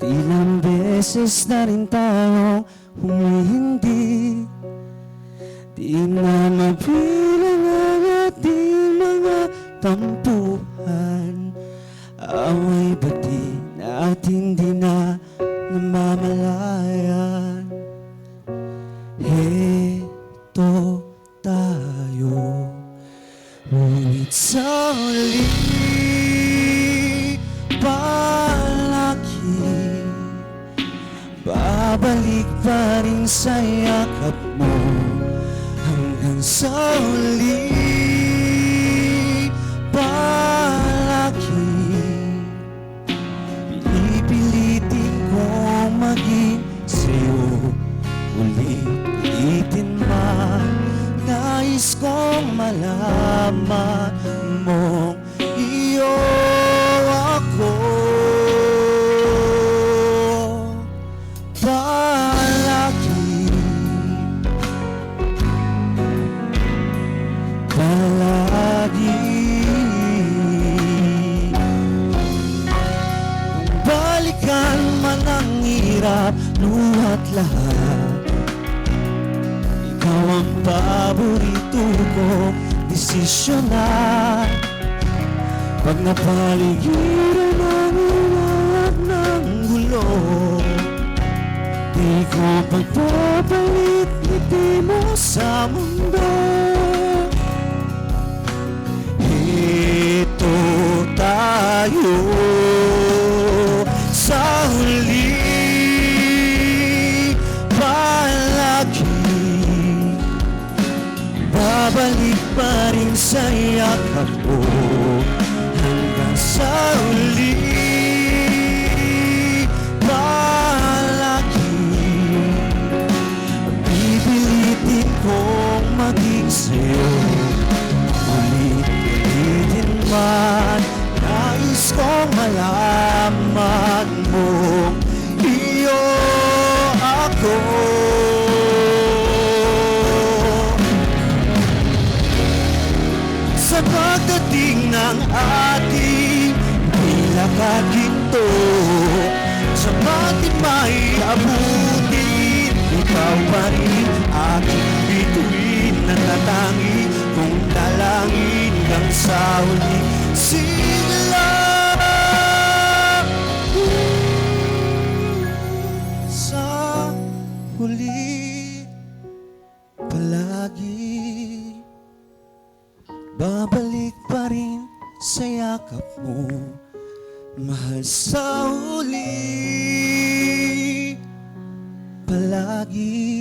Ilang beses na rin tayong humihindi, di na mabilang ang ating mga tampuhan. Away bati natin di na namamalayan. Heto tayo, ngunit sa huli palagi babalik pa rin sa yakap mo. Hanggang sa huli palagi pipilitin kong maging sa'yo. Ulit-ulitin man, nais kong malaman mong iyo ako. Palagi, palagi. Balikan man ang hirap, luhat lahat, ikaw ang paborito ko, desisyon na. Pag napaligiran ang lahat ng gulo, di ko pagpapalit ngiti mo sa mundo. Ito tayo sa huli palagi, babalik pa rin sa yakap ko. Hanggang sa huli palagi pipilitin kong maging sa'yo. Ulit-ulitin man, nais kong malaman mong iyo ako. Sa pagdating ng ating nilakaginto, sa batin may abutin, ikaw pa rin aking bituin, natatangi kong dalangin hanggang sa huli sigla. Sa huli palagi babalik pa rin sa yakap mo. Mahal sa huli palagi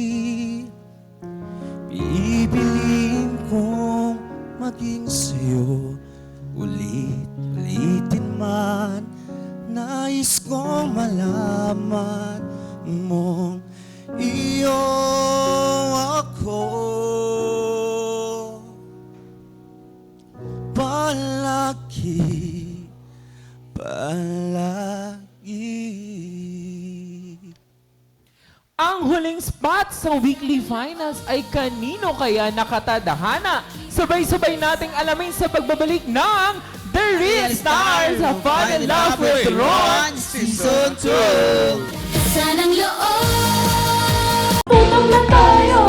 pipiliin kong maging sa'yo. Ulit-ulitin man, nais kong malaman mong iyo ako. Palagi, palagi. Ang huling spot sa weekly finals ay kanino kaya nakatadhana? Sabay-sabay nating alamin sa pagbabalik ng The Real Stars of Fall in Love with Ron Season 2! Sanang loob Tutong na tayo.